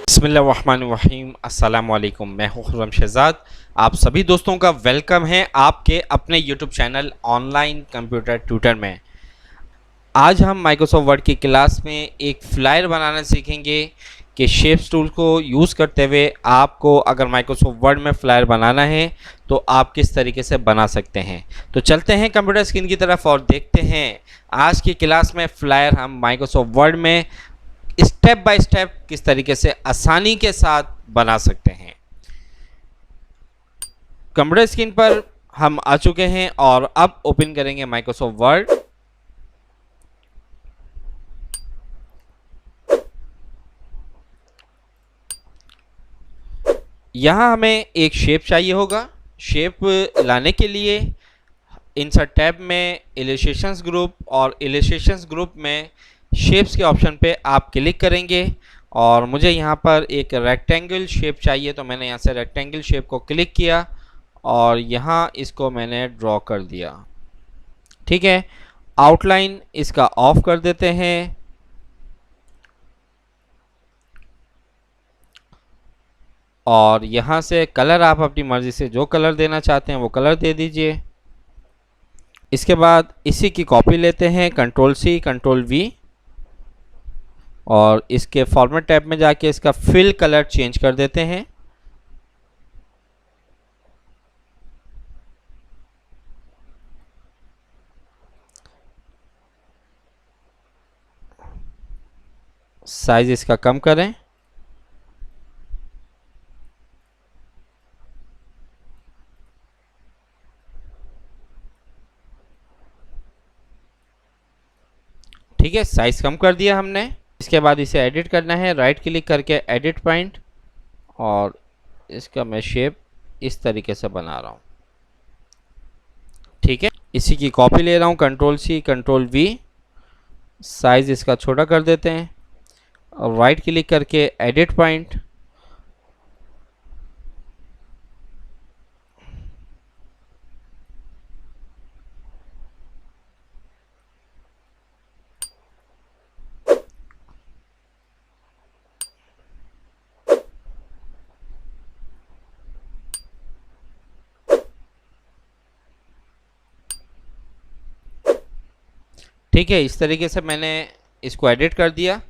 बिस्मिल्लाहिर्रहमानिर्रहीम अस्सलाम वालेकुम। मैं हूं खुर्रम शहजाद। आप सभी दोस्तों का वेलकम है आपके अपने YouTube channel online computer tutor में। आज हम माइक्रोसॉफ्ट वर्ड की क्लास में एक फ्लायर बनाना सीखेंगे कि शेप्स टूल को यूज़ करते हुए आपको अगर माइक्रोसॉफ्ट वर्ड में फ्लायर बनाना है तो आप किस तरीके से बना सकते हैं। तो चलते हैं कंप्यूटर स्क्रीन की तरफ और देखते हैं आज की क्लास में फ्लायर हम माइक्रोसॉफ्ट वर्ड में स्टेप बाय स्टेप किस तरीके से आसानी के साथ बना सकते हैं। कंप्यूटर स्क्रीन पर हम आ चुके हैं और अब ओपन करेंगे माइक्रोसॉफ्ट वर्ड। यहां हमें एक शेप चाहिए होगा। शेप लाने के लिए इंसर्ट टैब में इलस्ट्रेशंस ग्रुप और इलस्ट्रेशंस ग्रुप में शेप्स के ऑप्शन पे आप क्लिक करेंगे और मुझे यहाँ पर एक रेक्टेंगल शेप चाहिए तो मैंने यहाँ से रेक्टेंगल शेप को क्लिक किया और यहाँ इसको मैंने ड्रॉ कर दिया। ठीक है, आउटलाइन इसका ऑफ कर देते हैं और यहाँ से कलर आप अपनी मर्ज़ी से जो कलर देना चाहते हैं वो कलर दे दीजिए। इसके बाद इसी की कॉपी लेते हैं, कंट्रोल सी कंट्रोल वी, और इसके फॉर्मेट टैब में जाके इसका फिल कलर चेंज कर देते हैं। साइज इसका कम करें। ठीक है, साइज कम कर दिया हमने। इसके बाद इसे एडिट करना है, राइट क्लिक करके एडिट पॉइंट, और इसका मैं शेप इस तरीके से बना रहा हूँ। ठीक है, इसी की कॉपी ले रहा हूँ, control C control V, size इसका छोटा कर देते हैं और राइट क्लिक करके एडिट पॉइंट, ठीक है। इस तरीके से मैंने इसको एडिट कर दिया।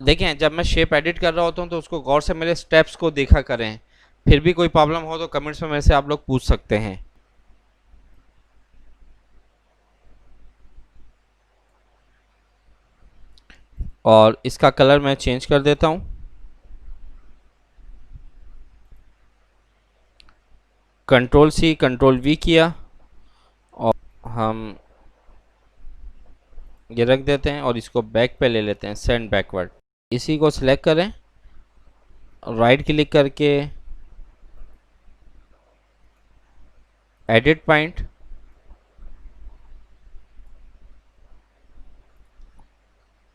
देखें, जब मैं शेप एडिट कर रहा होता हूँ तो उसको गौर से मेरे स्टेप्स को देखा करें। फिर भी कोई प्रॉब्लम हो तो कमेंट्स में मेरे से आप लोग पूछ सकते हैं। और इसका कलर मैं चेंज कर देता हूँ। कंट्रोल सी कंट्रोल वी किया और हम ये रख देते हैं और इसको बैक पे ले लेते हैं, सेंड बैकवर्ड। इसी को सिलेक्ट करें, राइट क्लिक करके एडिट पॉइंट,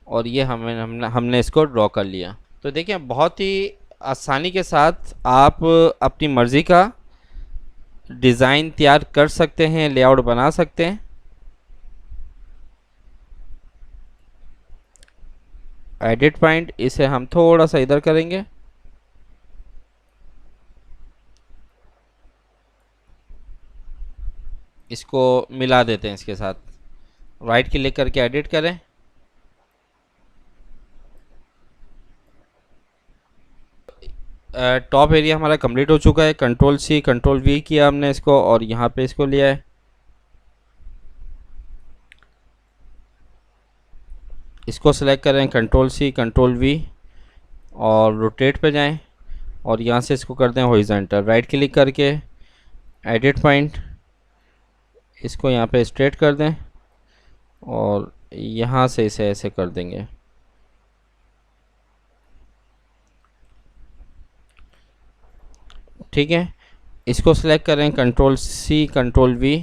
और ये हमने इसको ड्रॉ कर लिया। तो देखिए, बहुत ही आसानी के साथ आप अपनी मर्ज़ी का डिज़ाइन तैयार कर सकते हैं, लेआउट बना सकते हैं। एडिट पॉइंट, इसे हम थोड़ा सा इधर करेंगे, इसको मिला देते हैं इसके साथ। राइट क्लिक करके एडिट करें, टॉप एरिया हमारा कंप्लीट हो चुका है। कंट्रोल सी कंट्रोल वी किया हमने इसको और यहाँ पे इसको लिया है। इसको सेलेक्ट करें, कंट्रोल सी कंट्रोल वी, और रोटेट पे जाएं और यहाँ से इसको कर दें हॉरिजॉन्टल। राइट क्लिक करके एडिट पॉइंट, इसको यहाँ पे स्ट्रेट कर दें और यहाँ से इसे ऐसे कर देंगे। ठीक है, इसको सेलेक्ट करें, कंट्रोल सी कंट्रोल वी,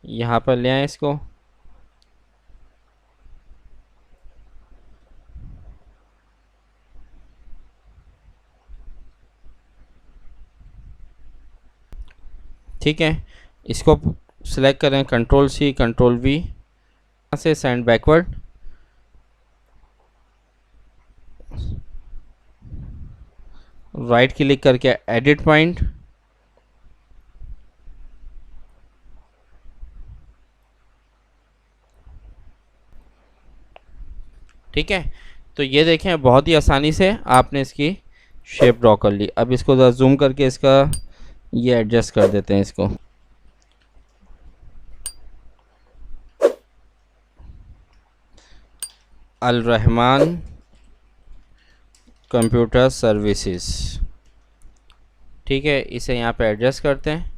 यहाँ पर ले आएँ इसको। ठीक है, इसको सेलेक्ट करें, कंट्रोल सी कंट्रोल वी, यहाँ से सेंड बैकवर्ड। राइट क्लिक करके एडिट पॉइंट, ठीक है। तो ये देखें बहुत ही आसानी से आपने इसकी शेप ड्रॉ कर ली। अब इसको ज़रा जूम करके इसका ये एडजस्ट कर देते हैं इसको। अल रहमान कंप्यूटर सर्विसेज, ठीक है, इसे यहाँ पे एडजस्ट करते हैं।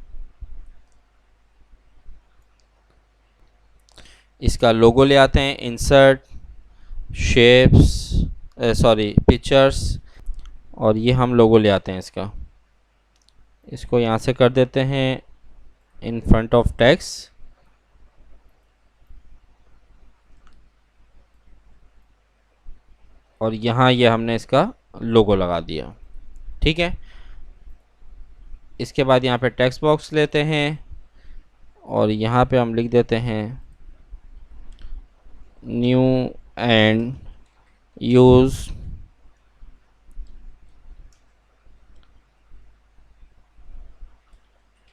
इसका लोगो ले आते हैं, इंसर्ट, शेप्स, सॉरी पिक्चर्स, और ये हम लोगो ले आते हैं इसका। इसको यहाँ से कर देते हैं इन फ्रंट ऑफ टेक्स्ट, और यहाँ ये हमने इसका लोगो लगा दिया, ठीक है। इसके बाद यहाँ पे टेक्स्ट बॉक्स लेते हैं और यहाँ पे हम लिख देते हैं new and use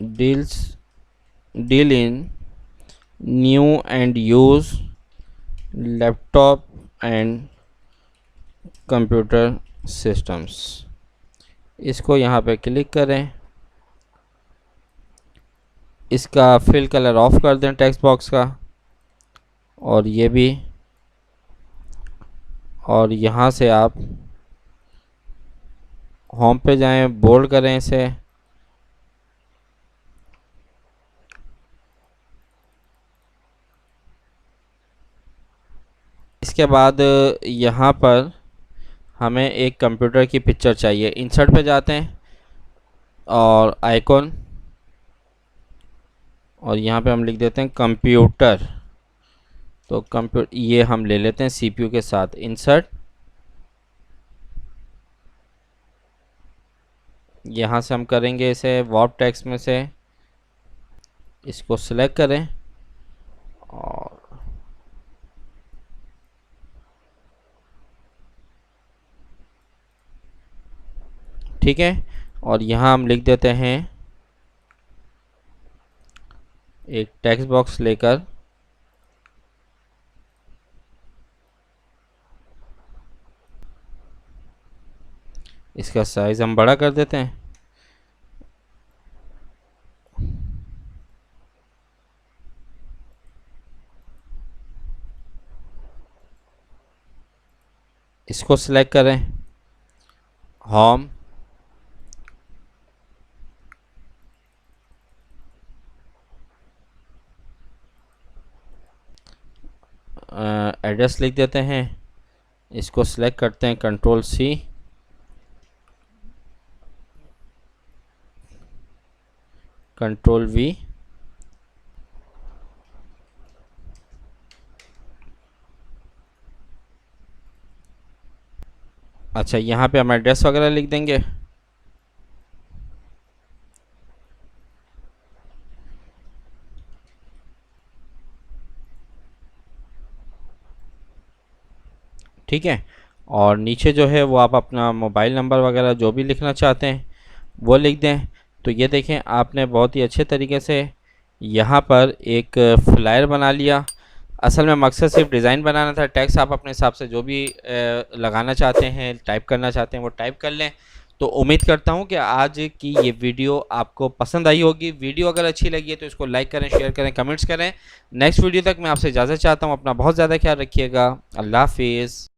deal in new and use laptop and computer systems. इसको यहाँ पे क्लिक करें, इसका फिल कलर ऑफ कर दें टेक्स्ट बॉक्स का, और ये भी, और यहाँ से आप होम पे जाएं, बोल्ड करें इसे, इसके बाद यहाँ पर हमें एक कंप्यूटर की पिक्चर चाहिए। इंसर्ट पे जाते हैं और आइकॉन, और यहाँ पे हम लिख देते हैं कंप्यूटर। तो कंप्यूटर ये हम ले लेते हैं सीपीयू के साथ। इंसर्ट, यहाँ से हम करेंगे इसे वार्प टेक्स्ट में से, इसको सिलेक्ट करें और ठीक है, और यहाँ हम लिख देते हैं एक टेक्स्ट बॉक्स लेकर इसका साइज हम बड़ा कर देते हैं। इसको सिलेक्ट करें, होम, एड्रेस लिख देते हैं, इसको सिलेक्ट करते हैं कंट्रोल सी, कंट्रोल वी, अच्छा यहाँ पे हम एड्रेस वगैरह लिख देंगे। ठीक है, और नीचे जो है वो आप अपना मोबाइल नंबर वगैरह जो भी लिखना चाहते हैं वो लिख दें। तो ये देखें आपने बहुत ही अच्छे तरीके से यहाँ पर एक फ्लायर बना लिया। असल में मकसद सिर्फ डिज़ाइन बनाना था, टेक्स्ट आप अपने हिसाब से जो भी लगाना चाहते हैं, टाइप करना चाहते हैं वो टाइप कर लें। तो उम्मीद करता हूँ कि आज की ये वीडियो आपको पसंद आई होगी। वीडियो अगर अच्छी लगी है तो इसको लाइक करें, शेयर करें, कमेंट्स करें। नेक्स्ट वीडियो तक मैं आपसे इजाज़त चाहता हूँ। अपना बहुत ज़्यादा ख्याल रखिएगा। अल्लाह हाफिज़।